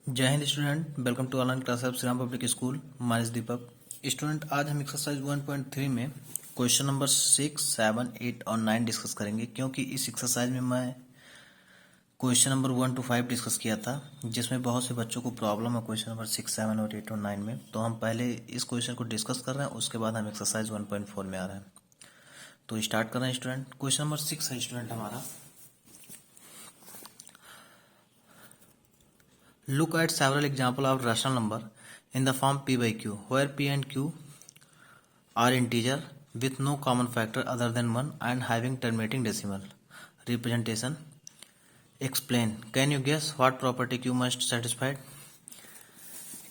जय Hind student, welcome to online class of Shri Ram public school. माइस Deepak. Student, आज हम एक्सरसाइज 1.3 में क्वेश्चन नंबर 6, 7, 8 और 9 डिस्कस करेंगे, क्योंकि इस एक्सरसाइज में मैं क्वेश्चन नंबर 1 to 5 डिस्कस किया था, जिसमें बहुत से बच्चों को प्रॉब्लम है क्वेश्चन नंबर 6, 7 और 8 और 9 में। तो हम पहले इस क्वेश्चन को डिस्कस कर रहे हैं, उसके बाद हम एक्सरसाइज 1.4 में आ रहे हैं। तो स्टार्ट कर रहे हैं स्टूडेंट। क्वेश्चन नंबर 6 है स्टूडेंट हमारा। Look at several examples of rational number in the form p by q, where p and q are integer with no common factor other than 1 and having terminating decimal representation. Explain. Can you guess what property q must satisfied?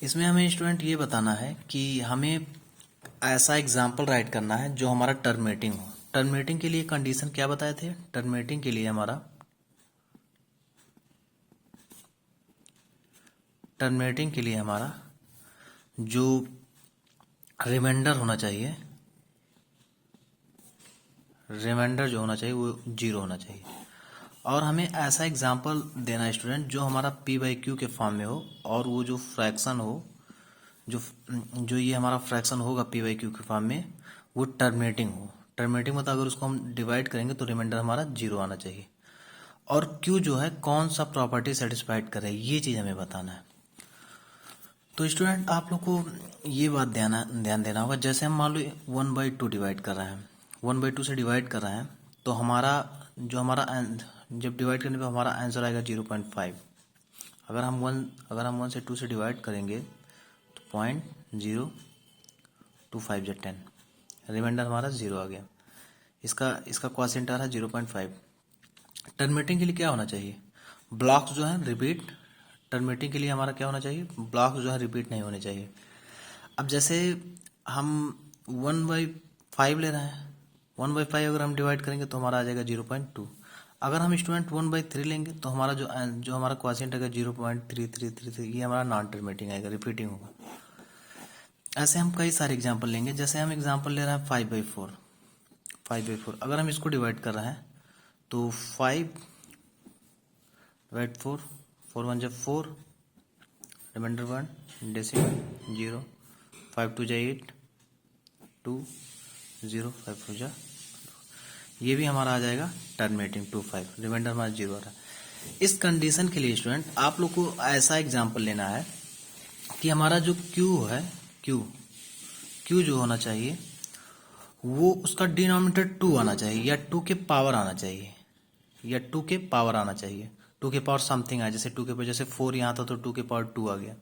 इसमें हमें student ये बताना है कि हमें ऐसा example right करना है जो हमारा टर्मिनेटिंग हो। टर्मिनेटिंग के लिए कंडीशन क्या बताए थे? टर्मिनेटिंग के लिए हमारा जो रिमाइंडर होना चाहिए, रिमाइंडर जो होना चाहिए वो 0 होना चाहिए। और हमें ऐसा एग्जाम्पल देना है स्टूडेंट जो हमारा p बाई क्यू के फॉर्म में हो, और वो जो फ्रैक्शन हो, जो ये हमारा फ्रैक्शन होगा p बाई क्यू के फॉर्म में, वो टर्मिनेटिंग हो। टर्मिनेटिंग मतलब अगर उसको हम डिवाइड करेंगे तो रिमाइंडर हमारा 0 आना चाहिए। और q जो है कौन सा प्रॉपर्टी सेटिस्फाइड करे, ये चीज़ हमें बताना है। तो स्टूडेंट, आप लोग को ये बात ध्यान देना होगा। जैसे हम मान लो 1/2 डिवाइड कर रहे हैं, 1/2 से डिवाइड कर रहे हैं, तो जब डिवाइड करने पे हमारा आंसर आएगा 0.5। अगर हम 1 से 2 से डिवाइड करेंगे तो 0.025 या 10, रिमाइंडर हमारा 0 आ गया। इसका क्वोशिएंट आ रहा है 0.5। टर्मिनेटिंग के लिए क्या होना चाहिए? ब्लॉक्स जो है रिपीट। टर्मिनेटिंग के लिए हमारा क्या होना चाहिए? ब्लॉक्स जो है रिपीट नहीं होने चाहिए। अब जैसे हम 1/5 ले रहे हैं, 1/5 अगर हम डिवाइड करेंगे तो हमारा आ जाएगा 0.2। अगर हम स्टूडेंट 1/3 लेंगे तो हमारा जो हमारा क्वोशिएंट आएगा 0.3333, ये हमारा नॉन टर्मिनेटिंग आएगा, रिपीटिंग होगा। ऐसे हम कई सारे एग्जाम्पल लेंगे। जैसे हम एग्जाम्पल ले रहे हैं 5/4। अगर हम इसको डिवाइड कर रहे हैं तो 5/4, 4 1 जा 4, रिमाइंडर 1, डेसिमल 0, 5 2 जा 8, 2 0, 5 4 जा, ये भी हमारा आ जाएगा टर्मिनेटिंग 2 5, रिमाइंडर हमारा 0 आ रहा है। इस कंडीशन के लिए स्टूडेंट आप लोग को ऐसा एग्जाम्पल लेना है कि हमारा जो Q है, Q जो होना चाहिए वो उसका डिनोमिनेटर 2 आना चाहिए, या 2 के पावर आना चाहिए, या 2 के पावर आना चाहिए। 2 के पावर समथिंग आया, जैसे 2 के पावर, जैसे 4 यहाँ था तो 2 के पावर 2 आ गया,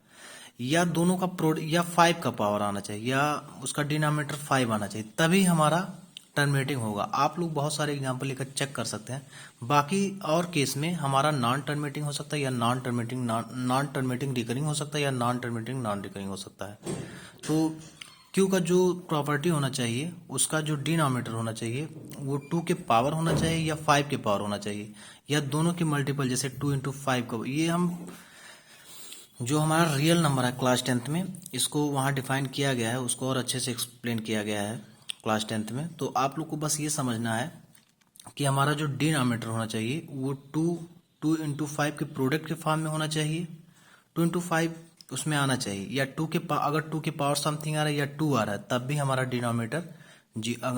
या दोनों का प्रोडक्ट, या 5 का पावर आना चाहिए, या उसका डिनोमिनेटर 5 आना चाहिए, तभी हमारा टर्मिनेटिंग होगा। आप लोग बहुत सारे एग्जाम्पल लेकर चेक कर सकते हैं। बाकी और केस में हमारा नॉन टर्मिनेटिंग हो सकता है, या नॉन टर्मिनेटिंग रिकरिंग हो सकता है, या नॉन टर्मिनेटिंग नॉन रिकरिंग हो सकता है। तो क्यू का जो प्रॉपर्टी होना चाहिए, उसका जो डिनोमिनेटर होना चाहिए वो 2 के पावर होना चाहिए, या 5 के पावर होना चाहिए, या दोनों के मल्टीपल, जैसे 2 इंटू 5 का। ये हम जो हमारा रियल नंबर है क्लास 10th में, इसको वहाँ डिफाइन किया गया है, उसको और अच्छे से एक्सप्लेन किया गया है क्लास 10th में। तो आप लोग को बस ये समझना है कि हमारा जो डिनोमिनेटर होना चाहिए वो 2 इंटू 5 के प्रोडक्ट के फॉर्म में होना चाहिए, 2 इंटू 5 उसमें आना चाहिए, या अगर 2 के पावर समथिंग आ रहा है, या 2 आ रहा है, तब भी हमारा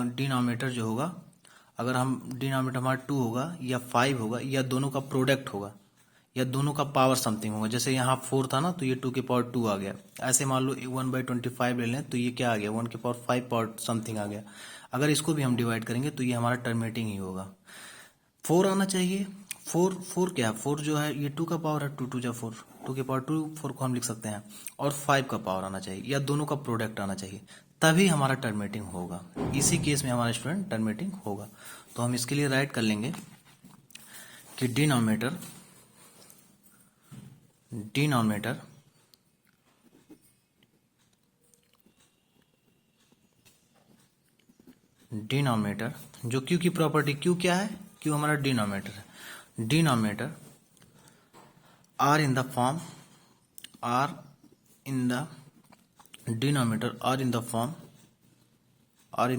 डिनोमिनेटर जो होगा, अगर हम डिनोमिनेटर हमारा 2 होगा, या 5 होगा, या दोनों का प्रोडक्ट होगा, या दोनों का पावर समथिंग होगा। जैसे यहाँ 4 था ना, तो ये 2 के पावर 2 आ गया। ऐसे मान लो 1/25 ले लें तो ये क्या आ गया? 1 के पावर 5 पावर समथिंग आ गया। अगर इसको भी हम डिवाइड करेंगे तो ये हमारा टर्मिनेटिंग ही होगा। 4 आना चाहिए। 4 क्या है? 4 जो है ये 2 का पावर है, 2 2 जा 4, 2 के पावर 2, 4 को हम लिख सकते हैं। और 5 का पावर आना चाहिए, या दोनों का प्रोडक्ट आना चाहिए, तभी हमारा टर्मिनेटिंग होगा। इसी केस में हमारा स्टूडेंट टर्मिनेटिंग होगा। तो हम इसके लिए राइट कर लेंगे कि डिनोमिनेटर जो क्यू की प्रॉपर्टी, क्यू क्या है? क्यू हमारा डिनोमिनेटर है। Denominator are in the form, denominator are in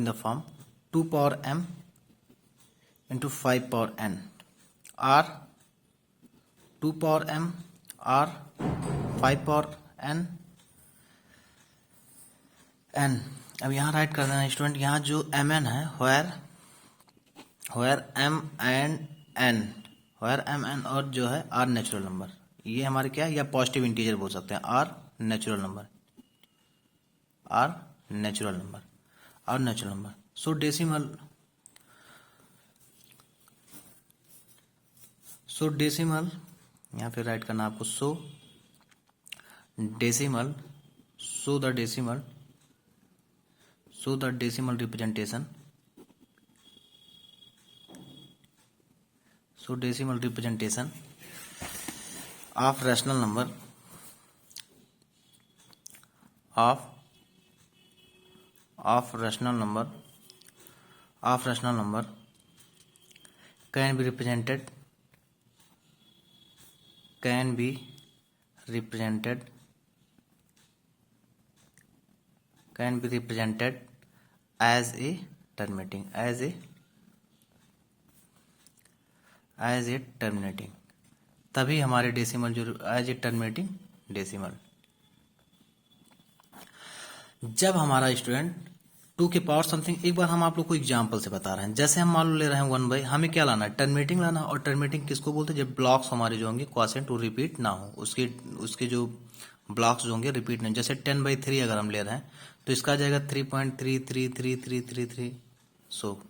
the form 2 power m into 5 power n, or 2 power m, or 5 power n n। अब यहाँ राइट कर देना स्टूडेंट, यहाँ जो mn है where m and n, where m n और जो है r नेचुरल नंबर, ये हमारे क्या है, या पॉजिटिव इंटीजर बोल सकते हैं, r natural number, r natural number, r natural number. सो डेसिमल यहाँ पे राइट करना आपको, so the decimal representation, of rational number of rational number can be represented as a terminating, तभी हमारे डेसिमल जो एज ए टर्मिनेटिंग डेसिमल। जब हमारा student 2 के पावर समथिंग, एक बार हम आप लोग को एग्जांपल से बता रहे हैं, जैसे हम मान लो ले रहे हैं 1 बाई, हमें क्या लाना है, टर्मिनेटिंग लाना। और टर्मिनेटिंग किसको बोलते हैं, जब ब्लॉक्स हमारे जो होंगे क्वोशिएंट वो रिपीट ना हो, उसके जो ब्लॉक्स जो होंगे रिपीट नहीं। जैसे 10/3 अगर हम ले रहे हैं तो इसका आ जाएगा 3.33333। सो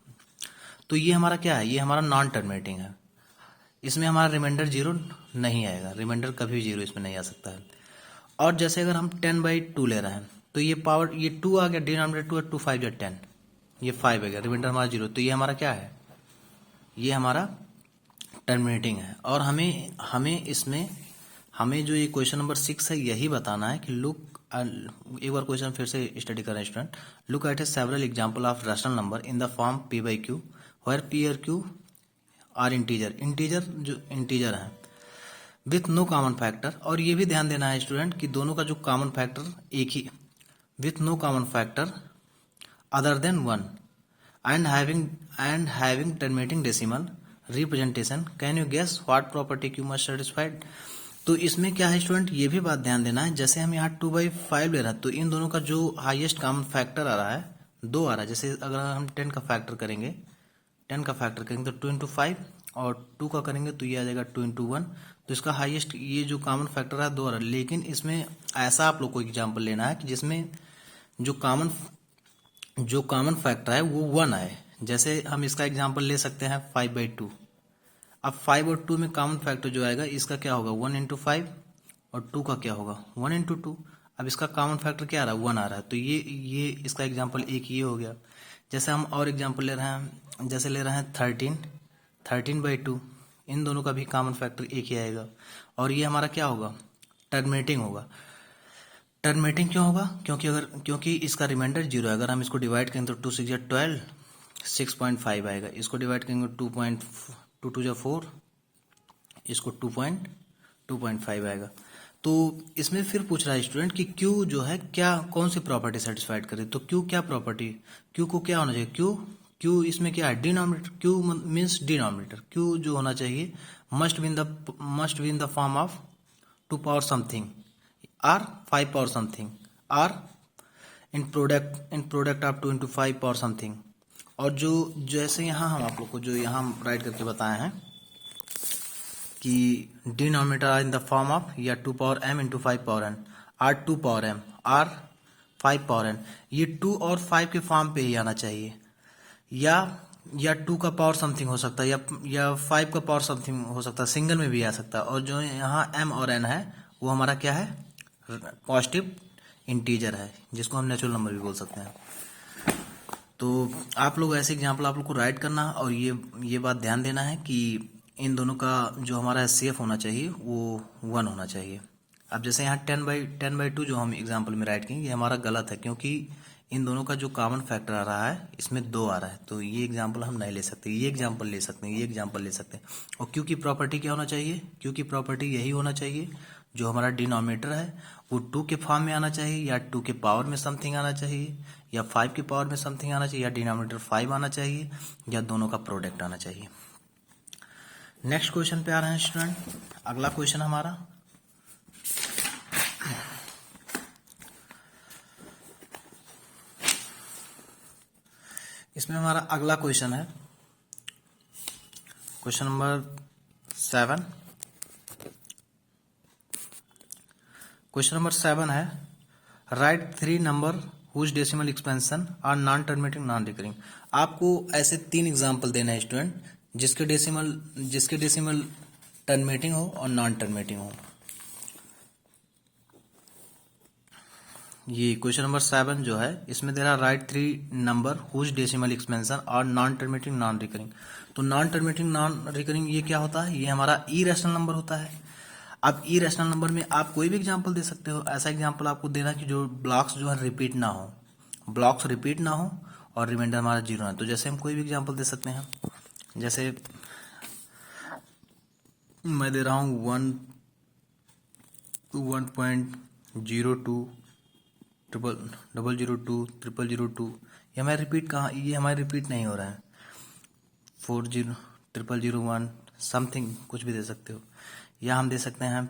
तो ये हमारा क्या है, ये हमारा नॉन टर्मिनेटिंग है, इसमें हमारा रिमाइंडर 0 नहीं आएगा, रिमाइंडर कभी 0 इसमें नहीं आ सकता है। और जैसे अगर हम 10/2 ले रहे हैं तो ये पावर, ये 2 आ गया, डिनोमिनेटर 2 है, 2 5 10, ये 5 आ गया, रिमाइंडर हमारा 0, तो ये हमारा क्या है, ये हमारा टर्मिनेटिंग है। और हमें इसमें हमें जो ये क्वेश्चन नंबर 6 है यही बताना है कि लुक, एक बार क्वेश्चन फिर से स्टडी करें student. Look at a several example of rational number in the form p/q where p और q आर इंटीजर जो इंटीजर है विथ नो कॉमन फैक्टर। और ये भी ध्यान देना है स्टूडेंट कि दोनों का जो कॉमन फैक्टर एक ही, with no common factor other than 1 and having terminating decimal representation. Can you guess what property q must satisfied. तो इसमें क्या है स्टूडेंट, ये भी बात ध्यान देना है, जैसे हम यहाँ 2/5 ले रहे हैं तो इन दोनों का जो हाईएस्ट कॉमन फैक्टर आ रहा है 2 आ रहा है। जैसे अगर हम 10 का फैक्टर करेंगे तो 2 into 5 और 2 का करेंगे तो ये आ जाएगा 2 into 1, तो इसका हाईएस्ट ये जो कॉमन फैक्टर है 2 आ रहा है। लेकिन इसमें ऐसा आप लोग को एग्जाम्पल लेना है कि जिसमें जो कॉमन फैक्टर है वो 1 आए। जैसे हम इसका एग्जाम्पल ले सकते हैं 5/2। अब 5 और 2 में कॉमन फैक्टर जो आएगा इसका क्या होगा, 1 into 5 और 2 का क्या होगा 1 into 2। अब इसका कॉमन फैक्टर क्या आ रहा है, 1 आ रहा है, तो ये इसका एग्जाम्पल एक ये हो गया। जैसे हम और एग्जाम्पल ले रहे हैं, जैसे ले रहे हैं 13/2, इन दोनों का भी कॉमन फैक्टर एक ही आएगा। और ये हमारा क्या होगा, टर्मिनेटिंग होगा। टर्मिनेटिंग क्यों होगा, क्योंकि इसका रिमाइंडर 0 है। अगर हम इसको डिवाइड करेंगे तो 2 6 12, 6.5 आएगा। इसको डिवाइड करेंगे 2 2 4, इसको 2.5 आएगा। तो इसमें फिर पूछ रहा है स्टूडेंट कि Q जो है क्या, कौन सी प्रॉपर्टी सेटिस्फाइड करे। तो Q क्या प्रॉपर्टी, Q को क्या होना चाहिए, Q इसमें क्या है, denominator. Q means denominator, Q जो होना चाहिए must be in the form of 2 power something और 5 पावर समथिंग और in product of 2 into 5 power something. और जो जैसे यहाँ हम आप लोग को जो यहाँ हम राइट करके बताए हैं कि denominator in the form of या 2 power m into 5 power n और 2 पावर m और 5 पावर n, ये 2 और 5 के फॉर्म पे ही आना चाहिए, या 2 का पावर समथिंग हो सकता है या 5 का पावर समथिंग हो सकता है, सिंगल में भी आ सकता है। और जो यहाँ m और n है वो हमारा क्या है, पॉजिटिव इंटीजर है, जिसको हम नेचुरल नंबर भी बोल सकते हैं। तो आप लोग ऐसे एग्जाम्पल आप लोग को राइट करना और ये बात ध्यान देना है कि इन दोनों का जो हमारा एचसीएफ होना चाहिए वो 1 होना चाहिए। अब जैसे यहाँ 10/2 जो हम एग्जाम्पल में राइट किए, ये हमारा गलत है, क्योंकि इन दोनों का जो कॉमन फैक्टर आ रहा है इसमें 2 आ रहा है, तो ये एग्जाम्पल हम नहीं ले सकते, ये एग्जाम्पल ले सकते हैं, ये एग्जाम्पल ले सकते हैं। और क्यू की प्रॉपर्टी क्या होना चाहिए, क्यू की प्रॉपर्टी यही होना चाहिए जो हमारा डिनोमिनेटर है वो 2 के फॉर्म में आना चाहिए, या 2 के पावर में समथिंग आना चाहिए, या 5 के पावर में समथिंग आना चाहिए, या डिनोमिनेटर 5 आना चाहिए, या दोनों का प्रोडक्ट आना चाहिए। नेक्स्ट क्वेश्चन पे आ रहे हैं स्टूडेंट। अगला क्वेश्चन हमारा इसमें हमारा अगला क्वेश्चन है क्वेश्चन नंबर 7। क्वेश्चन नंबर 7 है write 3 number whose decimal expansion are non terminating non recurring. आपको ऐसे 3 एग्जाम्पल देना है स्टूडेंट जिसके डेसिमल टर्मिनेटिंग हो और नॉन टर्मिनेटिंग हो। ये क्वेश्चन नंबर 7 जो है इसमें दे रहा write 3 number whose decimal expansion और नॉन टर्मिनेटिंग नॉन रिकरिंग। तो नॉन टर्मिनेटिंग नॉन रिकरिंग ये क्या होता है, ये हमारा इरेशनल नंबर होता है। अब इरेशनल नंबर में आप कोई भी एग्जांपल दे सकते हो। ऐसा एग्जांपल आपको देना कि जो ब्लॉक्स जो है रिपीट ना हो, ब्लॉक्स रिपीट ना हो और रिमाइंडर हमारा 0 है। तो जैसे हम कोई भी एग्जांपल दे सकते हैं, जैसे मैं दे रहा हूँ 1.02 002 002। ये हमारे रिपीट कहाँ, ये हमारे रिपीट नहीं हो रहा है। 40 0001 समथिंग कुछ भी दे सकते हो। या हम दे सकते हैं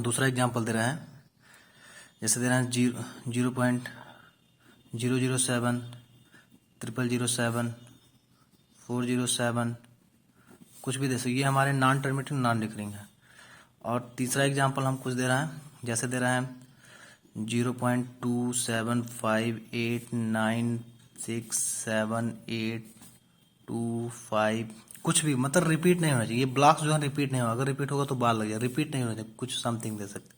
दूसरा एग्जांपल दे रहे हैं, जैसे दे रहे हैं 0.007 0007 407 कुछ भी दे सकते। ये हमारे नॉन टर्मिनेटिंग नॉन रिकरिंग है। और तीसरा एग्जांपल हम कुछ दे रहे हैं, जैसे दे रहे हैं 0.2758967825 कुछ भी, मतलब रिपीट नहीं होना चाहिए। ये ब्लॉक्स जो है रिपीट नहीं होगा, अगर रिपीट होगा तो बाल लग जाए, रिपीट नहीं होना चाहिए, कुछ समथिंग दे सकते।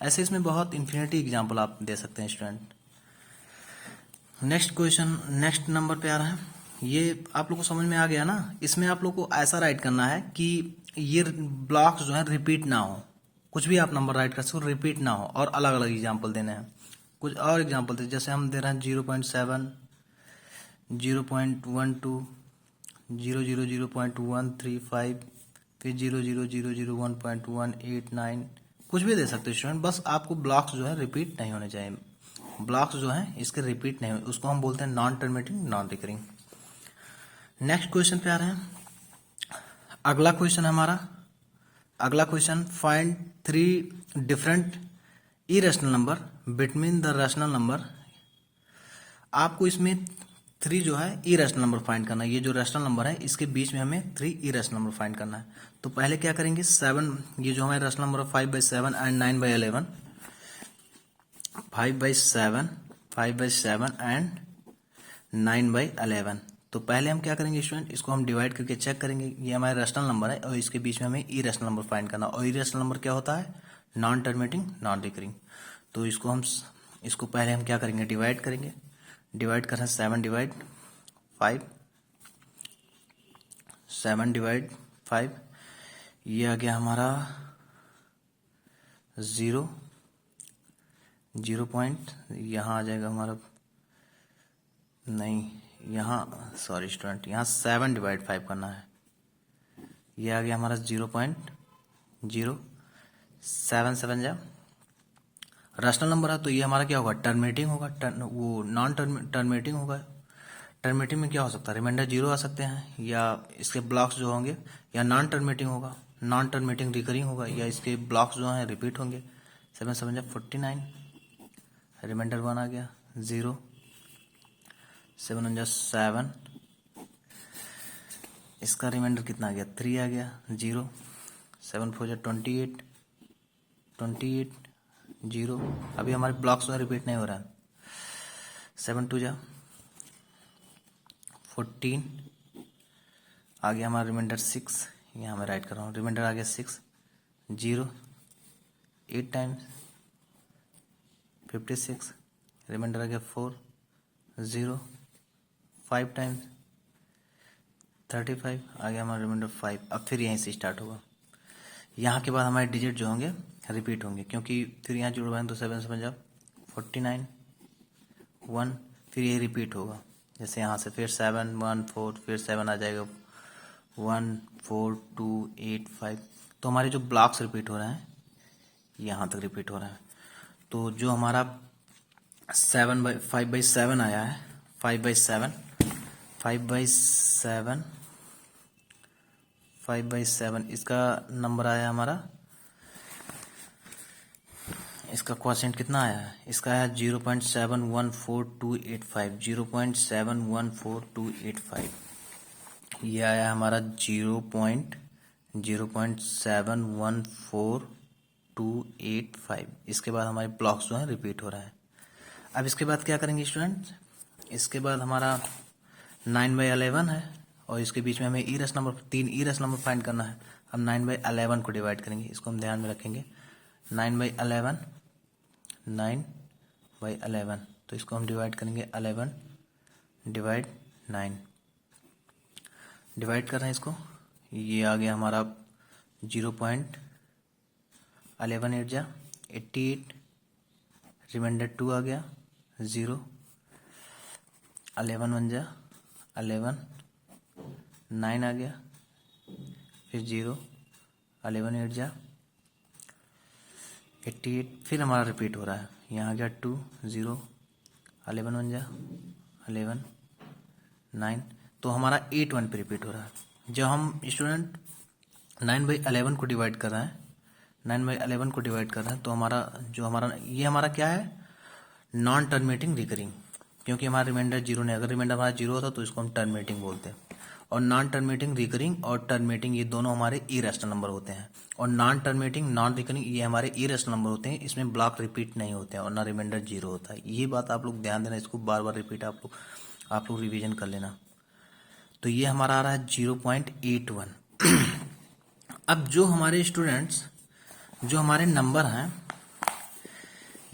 ऐसे इसमें बहुत इन्फिनिटी एग्जांपल आप दे सकते हैं student. Next question, next number पे आ रहा है। ये आप लोग को समझ में आ गया ना। इसमें आप लोग को ऐसा राइट करना है कि ये ब्लॉक्स जो है रिपीट ना हो। कुछ भी आप नंबर राइट कर सकते हो, रिपीट ना हो, और अलग अलग एग्जांपल देने हैं। कुछ और एग्जांपल थे, जैसे हम दे रहे हैं 0.7 0.12 0.135 फिर 0.189 कुछ भी दे सकते हो स्टूडेंट। बस आपको ब्लॉक्स जो है रिपीट नहीं होने चाहिए। ब्लॉक्स जो है इसके रिपीट नहीं हो, उसको हम बोलते हैं non terminating non recurring. Next question पे आ रहे हैं। अगला क्वेश्चन है हमारा, अगला question find 3 different irrational number between the rational number. आपको इसमें 3 जो है इरेशनल नंबर फाइंड करना है। ये जो रैशनल नंबर है इसके बीच में हमें 3 इरेशनल नंबर फाइंड करना है। तो पहले क्या करेंगे, 7, ये जो हमारे रैशनल नंबर है 5/7 एंड 9/11, 5/7 5/7 एंड 9/11। तो पहले हम क्या करेंगे स्टूडेंट, इसको हम डिवाइड करके चेक करेंगे। ये हमारा रैशनल नंबर है और इसके बीच में हमें इरेशनल नंबर फाइंड करना। और इरेशनल नंबर क्या होता है, नॉन टर्मिनेटिंग नॉन रिकरिंग। तो इसको पहले हम क्या करेंगे, डिवाइड करेंगे। डिवाइड कर रहे हैं 7 डिवाइड 5, 7 डिवाइड 5, ये आ गया हमारा 0 पॉइंट, यहाँ आ जाएगा हमारा, नहीं यहाँ, सॉरी स्टूडेंट, यहाँ 7 डिवाइड 5 करना है। ये आ गया हमारा 0.07 जा रैशनल नंबर है। तो ये हमारा क्या होगा, टर्मिनेटिंग होगा, वो नॉन टर्मिनेटिंग होगा। टर्मिनेटिंग में क्या हो सकता है, रिमाइंडर 0 आ सकते हैं, या इसके ब्लॉक्स जो होंगे, या नॉन टर्मिनेटिंग होगा, नॉन टर्मिनेटिंग रिकरिंग होगा, या इसके ब्लॉक्स जो हैं रिपीट होंगे। 7 7 49, रिमाइंडर 1 आ गया, 0 7 1 7, इसका रिमाइंडर कितना आ गया, 3 आ गया, 0 7 4 28 28 0। अभी हमारे ब्लॉक्स में रिपीट नहीं हो रहा है। 7 2 14 आ गया हमारा रिमाइंडर 6, यहाँ मैं राइट कर रहा हूँ, रिमाइंडर आ गया 6, 0 8 टाइम्स 56, रिमाइंडर आ गया 4, 0 5 टाइम्स 35 आ गया हमारा रिमाइंडर 5। अब फिर यहीं से स्टार्ट होगा। यहाँ के बाद हमारे डिजिट जो होंगे रिपीट होंगे, क्योंकि फिर यहाँ जुड़वाएंगे तो 7 7 49 1, फिर ये रिपीट होगा। जैसे यहाँ से फिर 7 1 4, फिर 7 आ जाएगा 1 4 2 8 5। तो हमारे जो ब्लॉक्स रिपीट हो रहे हैं यहाँ तक रिपीट हो रहे हैं। तो जो हमारा 5/7 आया है, 5/7 5/7 इसका नंबर आया हमारा, इसका क्वोशिएंट कितना आया है, इसका है 0.714285, 0.714285। ये आया हमारा 0.714 इसके बाद हमारे ब्लॉक्स जो है रिपीट हो रहा है। अब इसके बाद क्या करेंगे स्टूडेंट्स, इसके बाद हमारा 9/11 है और इसके बीच में हमें ईरस नंबर 3 ईरस नंबर फाइंड करना है। अब 9/11 को डिवाइड करेंगे, इसको हम ध्यान में रखेंगे। 9/11 9/11, तो इसको हम डिवाइड करेंगे 11 डिवाइड 9, डिवाइड कर रहे हैं इसको। ये आ गया हमारा 0.11 जा 88, रिमाइंडर 2 आ गया 0, 11 1 जा 11, 9 आ गया, फिर 0, 11 8 जा 88, फिर हमारा रिपीट हो रहा है। यहाँ आ गया 2 0, 11 1 जा 11, 9, तो हमारा 8 1 पे रिपीट हो रहा है। जब हम स्टूडेंट 9/11 को डिवाइड कर रहे हैं, 9/11 को डिवाइड कर रहे हैं, तो ये हमारा क्या है, नॉन टर्मिनेटिंग रिकरिंग, क्योंकि हमारा रिमाइंडर 0 नहीं। अगर रिमाइंडर हमारा 0 होता तो इसको हम टर्मिनेटिंग बोलते हैं। और नॉन टर्मिनेटिंग रिकरिंग और टर्मिनेटिंग ये दोनों हमारे इरेशनल नंबर होते हैं। और नॉन टर्मिनेटिंग नॉन रिकरिंग ये हमारे इरेशनल नंबर होते हैं, इसमें ब्लॉक रिपीट नहीं होते हैं और ना रिमाइंडर 0 होता है। ये बात आप लोग ध्यान देना, इसको बार बार रिपीट आप लोग रिवीजन कर लेना। तो ये हमारा आ रहा है 0.81। अब जो हमारे स्टूडेंट्स जो हमारे नंबर हैं,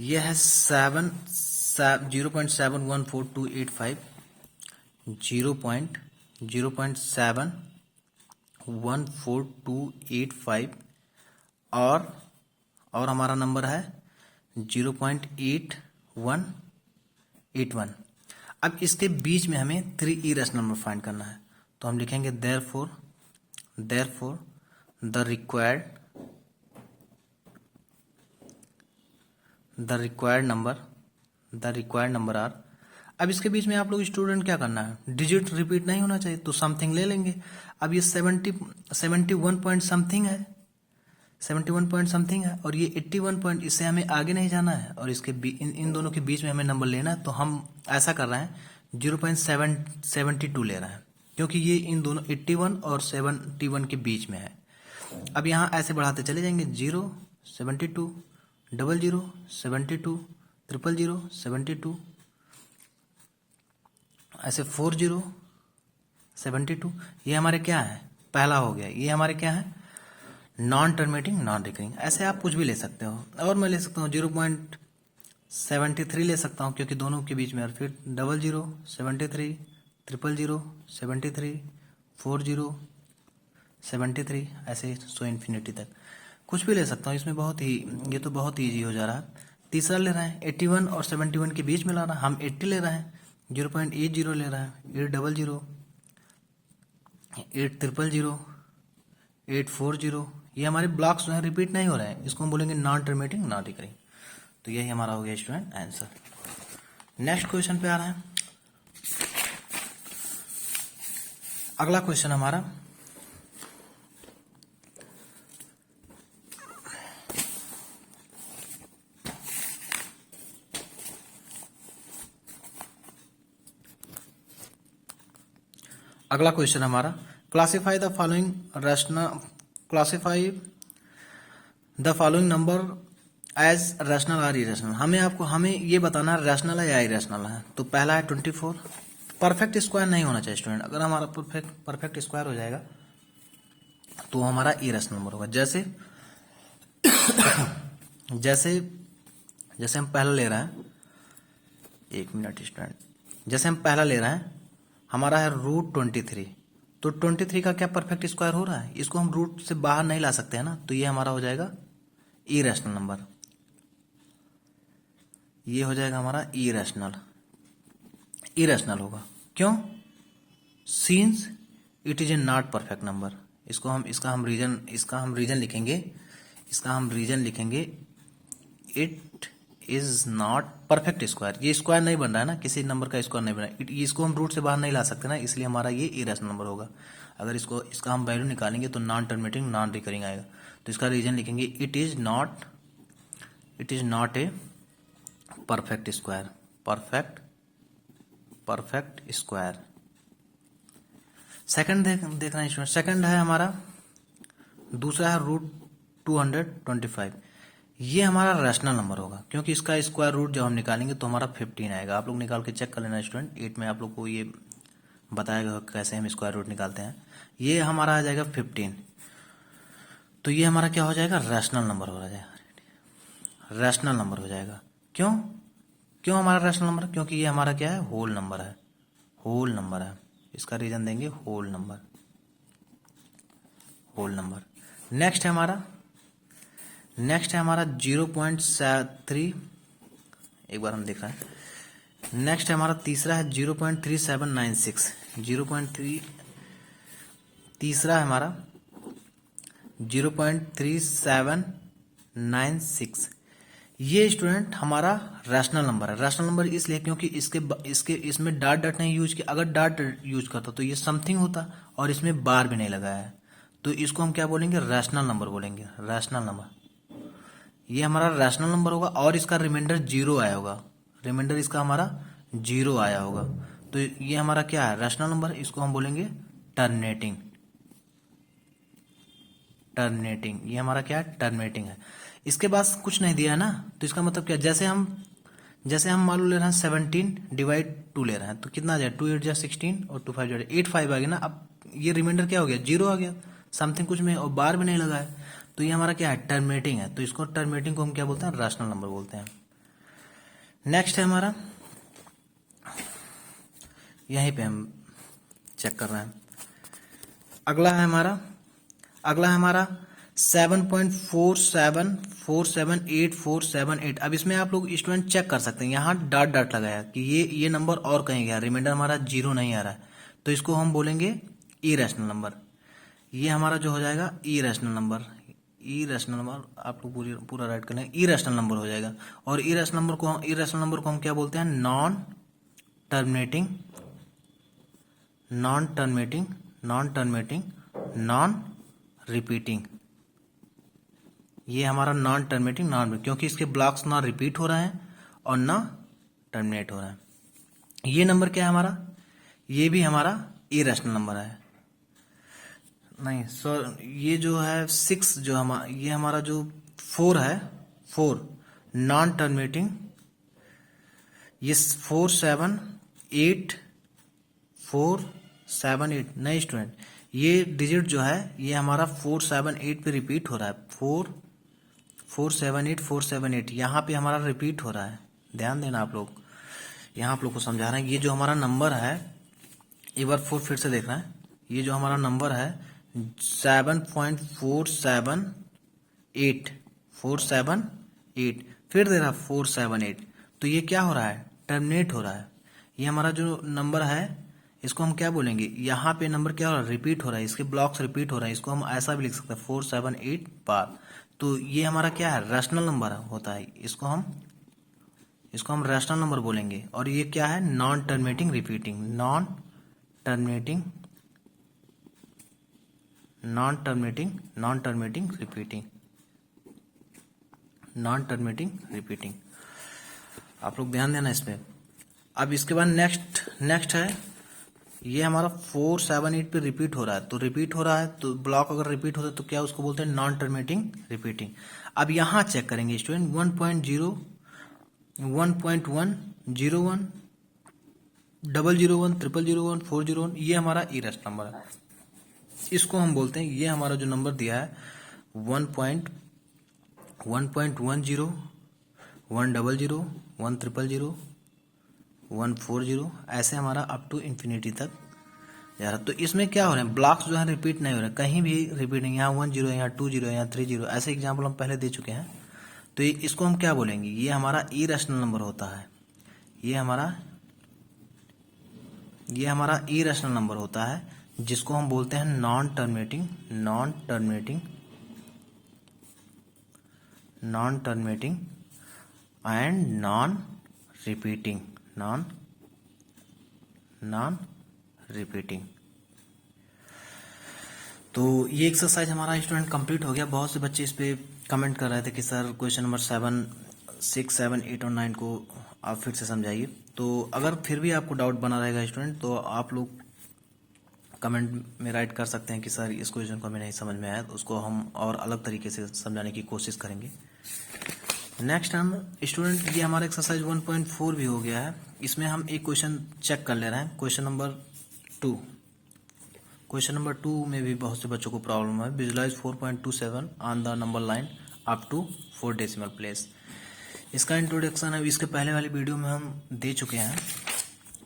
ये है 0.714285, 0.714285 और हमारा नंबर है 0.8181। अब इसके बीच में हमें 3 इरेशनल नंबर फाइंड करना है, तो हम लिखेंगे therefore the required number are. अब इसके बीच में आप लोग स्टूडेंट क्या करना है, डिजिट रिपीट नहीं होना चाहिए, तो समथिंग ले लेंगे। अब ये 71 पॉइंट समथिंग है, 71 पॉइंट समथिंग है और ये 81 पॉइंट, इससे हमें आगे नहीं जाना है और इसके इन दोनों के बीच में हमें नंबर लेना है। तो हम ऐसा कर रहे हैं 0.772 ले रहे हैं, क्योंकि ये इन दोनों 81 और 71 के बीच में है। अब यहाँ ऐसे बढ़ाते चले जाएंगे, 0 72 00 72 000 72, ऐसे 40 72। ये हमारे क्या है, पहला हो गया। ये हमारे क्या है, नॉन टर्मिनेटिंग नॉन रिकरिंग। ऐसे आप कुछ भी ले सकते हो, और मैं ले सकता हूँ 0.73 ले सकता हूँ, क्योंकि दोनों के बीच में। और फिर 00 73 000 73 40 73, ऐसे सो इन्फिनिटी तक कुछ भी ले सकता हूँ। इसमें ये तो बहुत ही ईजी हो जा रहा है। तीसरा ले रहे हैं 81 और 71 के बीच में ला रहा है, हम 80 ले रहे हैं, 0.80 ले रहा है, 800 8000 840। ये हमारे ब्लॉक्स जो है रिपीट नहीं हो रहे हैं, इसको हम बोलेंगे नॉन टर्मिनेटिंग नॉन रिकरिंग। तो यही हमारा हो गया स्टूडेंट आंसर। नेक्स्ट क्वेश्चन पे आ रहा है। अगला क्वेश्चन हमारा classify the following number as rational और इरेशनल। हमें ये बताना है रैशनल है या इरेशनल है। तो पहला है 24, परफेक्ट स्क्वायर नहीं होना चाहिए स्टूडेंट। अगर हमारा परफेक्ट स्क्वायर हो जाएगा तो हमारा इरेशनल नंबर होगा। जैसे हम पहला ले रहे हैं, 1 मिनट स्टूडेंट, जैसे हम पहला ले रहे हैं, हमारा है √23। तो 23 का क्या परफेक्ट स्क्वायर हो रहा है, इसको हम रूट से बाहर नहीं ला सकते हैं ना, तो ये हमारा हो जाएगा इरेशनल नंबर। ये हो जाएगा हमारा इरेशनल होगा। क्यों? Since it is a not perfect number. इसका हम रीजन लिखेंगे, it is not perfect square. ये स्क्वायर नहीं बन रहा है ना, किसी नंबर का स्क्वायर नहीं बन रहा है, इसको हम रूट से बाहर नहीं ला सकते ना, इसलिए हमारा ये इरेशनल नंबर होगा। अगर इसका हम वैल्यू निकालेंगे तो नॉन टर्मिनेटिंग नॉन रिकरिंग आएगा। तो इसका रीजन लिखेंगे, it is it is not a perfect square, perfect square. Second देखना है स्टूडेंट, सेकंड है हमारा, दूसरा है √225। ये हमारा रैशनल नंबर होगा, क्योंकि इसका स्क्वायर रूट जब हम निकालेंगे तो हमारा 15 आएगा। आप लोग निकाल के चेक कर लेना स्टूडेंट, 8 में आप लोग को ये बताएगा कैसे हम स्क्वायर रूट निकालते हैं। ये हमारा आ जाएगा 15, तो ये हमारा क्या हो जाएगा, रैशनल नंबर हो जाएगा, रैशनल नंबर हो जाएगा। क्यों क्यों हमारा रैशनल नंबर, क्योंकि ये हमारा क्या है, होल नंबर है, होल नंबर है। इसका रीजन देंगे whole number, whole number. Next है हमारा 0.3, एक बार हम देख रहे हैं। नेक्स्ट है हमारा तीसरा है 0.3796, 0.3, तीसरा है हमारा 0.3796। ये स्टूडेंट हमारा रैशनल नंबर है। रैशनल नंबर इसलिए क्योंकि इसमें डॉट नहीं यूज किया। अगर डॉट यूज करता तो ये समथिंग होता, और इसमें बार भी नहीं लगाया है, तो इसको हम क्या बोलेंगे, रैशनल नंबर बोलेंगे, रैशनल नंबर। ये हमारा रैशनल नंबर होगा, और इसका रिमाइंडर 0 आया होगा, रिमाइंडर इसका हमारा 0 आया होगा, तो ये हमारा क्या है, रैशनल नंबर। इसको हम बोलेंगे टर्मिनेटिंग, टर्मिनेटिंग। ये हमारा क्या है, टर्मिनेटिंग है। इसके बाद कुछ नहीं दिया है ना, तो इसका मतलब क्या, जैसे हम मान लो ले रहे हैं 17/2 ले रहे हैं, तो कितना आ जाए, 2 8 16 और 2 5 85 आ गया ना। अब ये रिमाइंडर क्या हो गया, 0 आ गया, समथिंग कुछ में, और बार भी नहीं लगा है, तो ये हमारा क्या है, टर्मिनेटिंग है। तो इसको टर्मिनेटिंग को हम क्या बोलते हैं, रैशनल नंबर बोलते हैं। नेक्स्ट है हमारा, यहीं पे हम चेक कर रहे हैं। अगला है हमारा 7.47478478। अब इसमें आप लोग स्टूडेंट चेक कर सकते हैं, यहाँ डॉट लगाया कि ये नंबर और कहीं गया, रिमाइंडर हमारा 0 नहीं आ रहा है, तो इसको हम बोलेंगे इरेशनल नंबर। ये हमारा जो हो जाएगा इरेशनल नंबर, इरेशनल नंबर आप लोग पूरा राइट कर लेंगे, इरेशनल नंबर हो जाएगा। और इरेशनल नंबर को हम क्या बोलते हैं, नॉन टर्मिनेटिंग, नॉन रिपीटिंग। ये हमारा नॉन टर्मिनेटिंग, क्योंकि इसके ब्लॉक्स ना रिपीट हो रहे हैं और ना टर्मिनेट हो रहे हैं। ये नंबर क्या है हमारा, ये भी हमारा इरेशनल नंबर है। नहीं सर, ये जो है 6 जो ये हमारा जो 4 है, 4 नॉन टर्मिनेटिंग। ये 478 नहीं स्टूडेंट, ये डिजिट जो है ये हमारा 478 पे रिपीट हो रहा है, 478 यहाँ पे हमारा रिपीट हो रहा है। ध्यान देना आप लोग, यहाँ आप लोग को समझा रहे हैं। ये जो हमारा नंबर है, एक बार फिर से देखना है, ये जो हमारा नंबर है 7.478 फिर दे रहा 478, तो ये क्या हो रहा है, टर्मिनेट हो रहा है। ये हमारा जो नंबर है इसको हम क्या बोलेंगे, यहाँ पे नंबर क्या हो रहा है, रिपीट हो रहा है, इसके ब्लॉक्स रिपीट हो रहा है, इसको हम ऐसा भी लिख सकते हैं 478 बार। तो ये हमारा क्या है, रैशनल नंबर होता है, इसको हम रैशनल नंबर बोलेंगे। और ये क्या है, non terminating repeating, non terminating repeating. आप लोग ध्यान देना इस पे। अब इसके बाद नेक्स्ट है, ये हमारा 478 पे रिपीट हो रहा है, तो ब्लॉक अगर रिपीट होता है तो क्या उसको बोलते हैं, नॉन टर्मिनेटिंग रिपीटिंग। अब यहाँ चेक करेंगे स्टूडेंट, 1.0 1.1 01 001 0001 401, ये हमारा इरेशनल नंबर है। इसको हम बोलते हैं, ये हमारा जो नंबर दिया है 1.10 100 100 140 ऐसे हमारा अप टू इन्फिनिटी तक जा रहा है। तो इसमें क्या हो रहा है, ब्लॉक्स जो है रिपीट नहीं हो रहे, कहीं भी रिपीट नहीं, यहाँ 10 है, यहाँ 20 है, यहाँ 30, ऐसे एग्जाम्पल हम पहले दे चुके हैं। तो इसको हम क्या बोलेंगे, ये हमारा इरेशनल नंबर होता है, ये हमारा इरेशनल नंबर होता है, जिसको हम बोलते हैं non terminating and non repeating. तो ये एक्सरसाइज हमारा स्टूडेंट कंप्लीट हो गया। बहुत से बच्चे इस पे कमेंट कर रहे थे कि सर क्वेश्चन नंबर 7 6, 7, 8 और 9 को आप फिर से समझाइए। तो अगर फिर भी आपको डाउट बना रहेगा स्टूडेंट, तो आप लोग कमेंट में राइट कर सकते हैं कि सर इस क्वेश्चन को हमें नहीं समझ में आया, तो उसको हम और अलग तरीके से समझाने की कोशिश करेंगे। नेक्स्ट हम स्टूडेंट, ये हमारा एक्सरसाइज 1.4 भी हो गया है। इसमें हम एक क्वेश्चन चेक कर ले रहे हैं, क्वेश्चन नंबर 2। क्वेश्चन नंबर 2 में भी बहुत से बच्चों को प्रॉब्लम है। Visualise 4.27 on the number line up to 4 decimal place. इसका इंट्रोडक्शन है, इसके पहले वाले वीडियो में हम दे चुके हैं।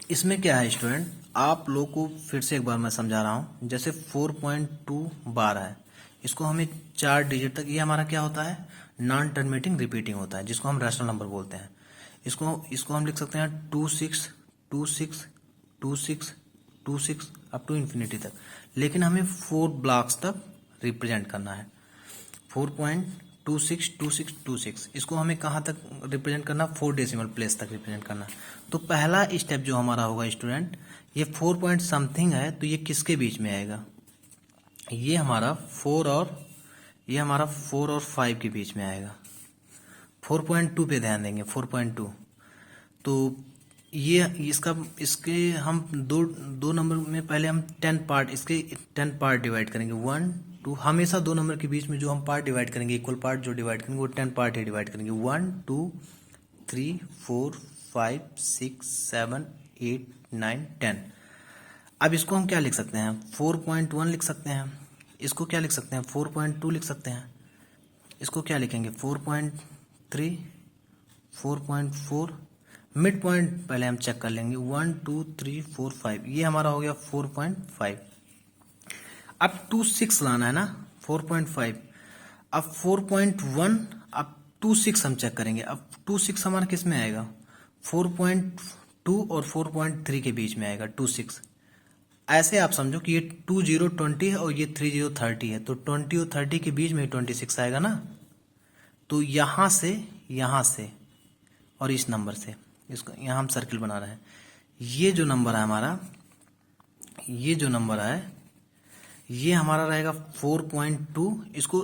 इसमें क्या है स्टूडेंट, आप लोग को फिर से एक बार मैं समझा रहा हूँ। जैसे 4.2 बार है, इसको हमें 4 डिजिट तक, ये हमारा क्या होता है, नॉन टर्मिनेटिंग रिपीटिंग होता है, जिसको हम रैशनल नंबर बोलते हैं। इसको हम लिख सकते हैं 26, 26, 26, 26 अप टू इन्फिनिटी तक। लेकिन हमें 4 ब्लॉक्स तक रिप्रेजेंट करना है। 4.262626, इसको हमें कहाँ तक रिप्रेजेंट करना, 4 डेसिमल प्लेस तक रिप्रेजेंट करना। तो पहला स्टेप जो हमारा होगा स्टूडेंट, ये 4 पॉइंट समथिंग है, तो ये किसके बीच में आएगा, ये हमारा 4 और 5 के बीच में आएगा। 4.2 पे ध्यान देंगे, 4.2। तो ये इसके हम दो नंबर में पहले हम 10 पार्ट, इसके 10 पार्ट डिवाइड करेंगे। 1, 2, हमेशा 2 नंबर के बीच में जो हम पार्ट डिवाइड करेंगे, इक्वल पार्ट जो डिवाइड करेंगे, वो 10 पार्ट ही डिवाइड करेंगे। 1, 2, 3, 4, 5, 6, 7, 8, 9, 10। अब इसको हम क्या लिख सकते हैं, 4.1 लिख सकते हैं। इसको क्या लिख सकते हैं, 4.2 लिख सकते हैं। इसको क्या लिखेंगे, 4.3, 4.4। मिड पॉइंट पहले हम चेक कर लेंगे, 1, 2, 3, 4, 5, ये हमारा हो गया 4.5। अब 26 लाना है ना, 4.5। अब 4.1, अब 26 हम चेक करेंगे। अब 26 हमारा किस में आएगा, 4.2 और 4.3 के बीच में आएगा 26। ऐसे आप समझो कि ये 20 20 है और ये 30 30 है, तो 20 और 30 के बीच में 26 आएगा ना। तो यहाँ से और इस नंबर से, इसको यहाँ हम सर्किल बना रहे हैं। ये जो नंबर है हमारा, ये हमारा रहेगा 4.2।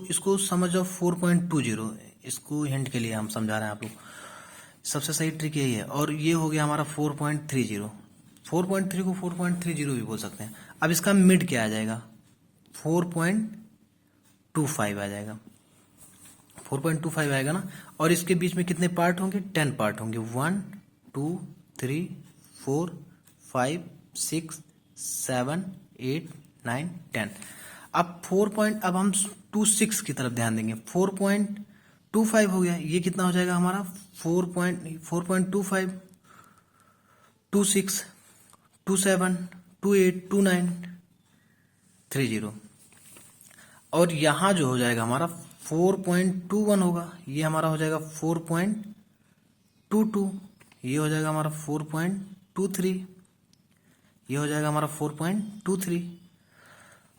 इसको समझ जाओ 4.20। इसको हिंट के लिए हम समझा रहे हैं आप लोग, सबसे सही ट्रिक यही है। और ये हो गया हमारा 4.30। 4.3 को 4.30 भी बोल सकते हैं। अब इसका मिड क्या आ जाएगा, 4.25 आ जाएगा। 4.25 आएगा ना। और इसके बीच में कितने पार्ट होंगे, 10 पार्ट होंगे। 1, 2, 3, 4, 5, 6, 7, 8, 9, 10। अब अब हम 26 की तरफ ध्यान देंगे। 4.25 हो गया, ये कितना हो जाएगा हमारा, 4.25, 26, 27, 28, 29, 30। और यहां जो हो जाएगा हमारा 4.21 होगा, ये हमारा हो जाएगा 4.22, ये हो जाएगा हमारा 4.23, ये हो जाएगा हमारा 4.23,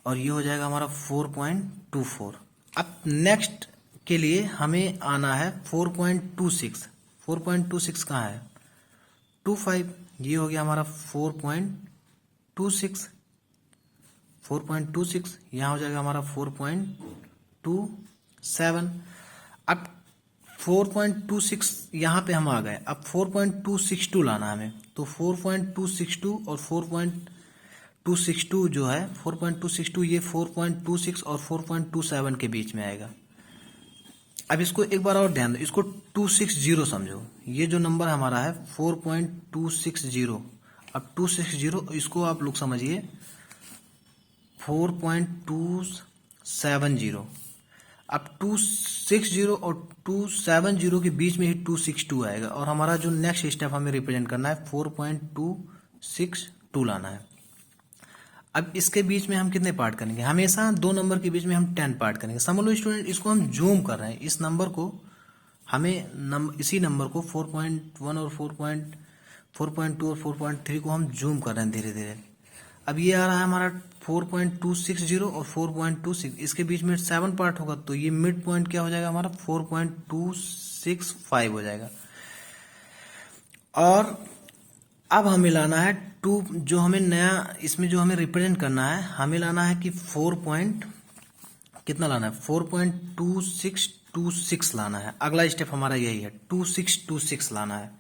और ये हो जाएगा हमारा 4.24। अब नेक्स्ट के लिए हमें आना है 4.26। 4.26 कहाँ है, 25, ये हो गया हमारा 4.26। 4.26 यहाँ हो जाएगा हमारा 4.27। अब 4.26 यहाँ पे हम आ गए। अब 4.262 लाना है हमें, तो 4.262 और 4.262 जो है 4.262, ये 4.26 और 4.27 के बीच में आएगा। अब इसको एक बार और ध्यान दो, इसको 260 समझो। ये जो नंबर हमारा है 4.260। अब 260 इसको आप लोग समझिए 4.270। अब 260 और 270 के बीच में ही 262 आएगा, और हमारा जो नेक्स्ट स्टेप हमें रिप्रेजेंट करना है 4.262 लाना है। अब इसके बीच में हम कितने पार्ट करेंगे, हमेशा 2 नंबर के बीच में हम 10 पार्ट करेंगे। समझ लो स्टूडेंट, इसको हम जूम कर रहे हैं, इस नंबर को हमें इसी नंबर को 4.1 और 4.2 और 4.3 को हम जूम कर रहे हैं धीरे धीरे। अब ये आ रहा है हमारा 4.260 और 4.26, इसके बीच में 7 पार्ट होगा, तो ये मिड पॉइंट क्या हो जाएगा हमारा 4.265 हो जाएगा। और अब हमें लाना है 2, जो हमें नया इसमें जो हमें रिप्रेजेंट करना है, हमें लाना है कि 4 पॉइंट कितना लाना है, 4.26 2626 लाना है। अगला स्टेप हमारा यही है, 2626 लाना है।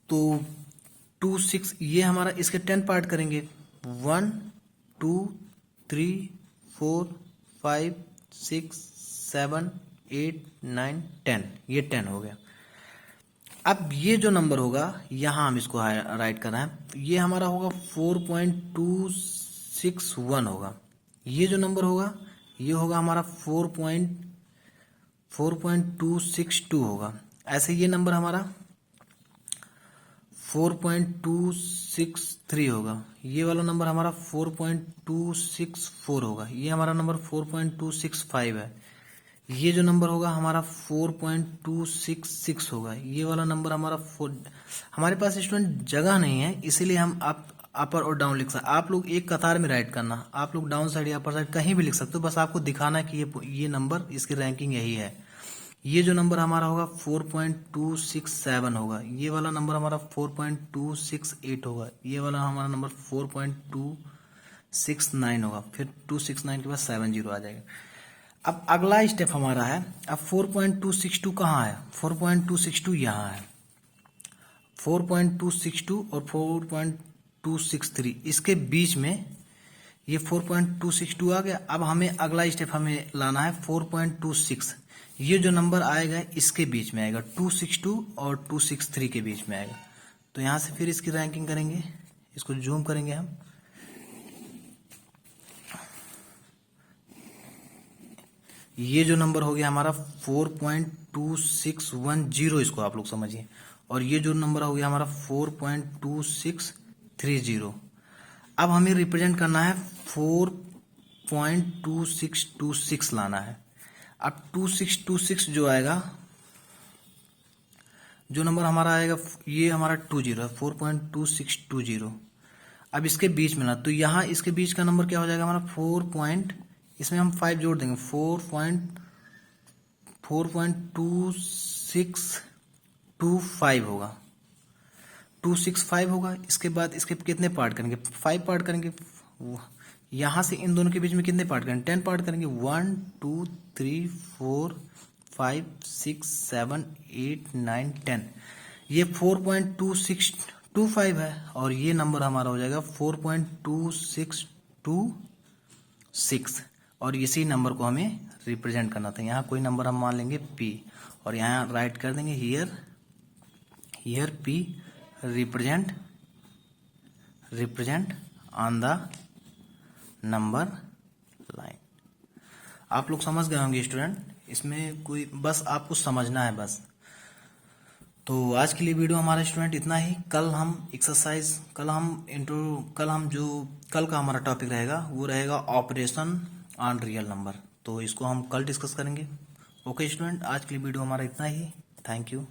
तो 26 ये हमारा, इसके 10 पार्ट करेंगे, 1 2 3 4 5 6 7 8 9 10, ये 10 हो गया। अब ये जो नंबर होगा यहाँ हम इसको राइट करना है, ये हमारा होगा 4.261 होगा। ये जो नंबर होगा ये होगा हमारा 4.262 होगा। ऐसे ये नंबर हमारा 4.263 होगा। ये वाला नंबर हमारा 4.264 होगा। ये हमारा नंबर 4.265 है। ये जो नंबर होगा हमारा 4.266 होगा। ये वाला नंबर हमारा हमारे पास स्टूडेंट जगह नहीं है, इसीलिए हम अपर और डाउन लिख सकते। आप लोग एक कतार में राइट करना, आप लोग डाउन साइड या अपर साइड कहीं भी लिख सकते हो, बस आपको दिखाना है कि ये नंबर, इसकी रैंकिंग यही है। ये जो नंबर हमारा होगा 4.267 होगा। ये वाला नंबर हमारा 4.268 होगा। ये वाला हमारा नंबर 4.269 होगा। फिर 269 के बाद 70 आ जाएगा। अब अगला स्टेप हमारा है, अब 4.262 कहाँ है? 4.262 यहाँ है। 4.262 और 4.263 इसके बीच में ये 4.262 आ गया। अब हमें अगला स्टेप हमें लाना है 4.26। ये जो नंबर आएगा इसके बीच में आएगा, 262 और 263 के बीच में आएगा। तो यहाँ से फिर इसकी रैंकिंग करेंगे, इसको जूम करेंगे हम। ये जो नंबर हो गया हमारा 4.2610, इसको आप लोग समझिए। और ये जो नंबर हो गया हमारा 4.2630। अब हमें रिप्रेजेंट करना है 4.2626 लाना है। अब 2626 जो आएगा, जो नंबर हमारा आएगा ये हमारा 20 है, 4.2620। अब इसके बीच में ना, तो यहाँ इसके बीच का नंबर क्या हो जाएगा हमारा इसमें हम 5 जोड़ देंगे, 4.2625 होगा, 265 होगा। इसके बाद इसके कितने पार्ट करेंगे? 5 पार्ट करेंगे। यहाँ से इन दोनों के बीच में कितने पार्ट करेंगे? 10 पार्ट करेंगे। 1 2 3 4 5 6 7 8 9 10। ये 4.2625 है और ये नंबर हमारा हो जाएगा 4.2626। और इसी नंबर को हमें रिप्रेजेंट करना था। यहाँ कोई नंबर हम मान लेंगे P और यहाँ राइट कर देंगे here P represent on the number line. आप लोग समझ गए होंगे स्टूडेंट, इसमें कोई, बस आपको समझना है बस। तो आज के लिए वीडियो हमारा स्टूडेंट इतना ही। कल हम एक्सरसाइज, कल हम जो कल का हमारा टॉपिक रहेगा वो रहेगा ऑपरेशन ऑन रियल नंबर। तो इसको हम कल डिस्कस करेंगे। ओके स्टूडेंट, आज के लिए वीडियो हमारा इतना ही। Thank you.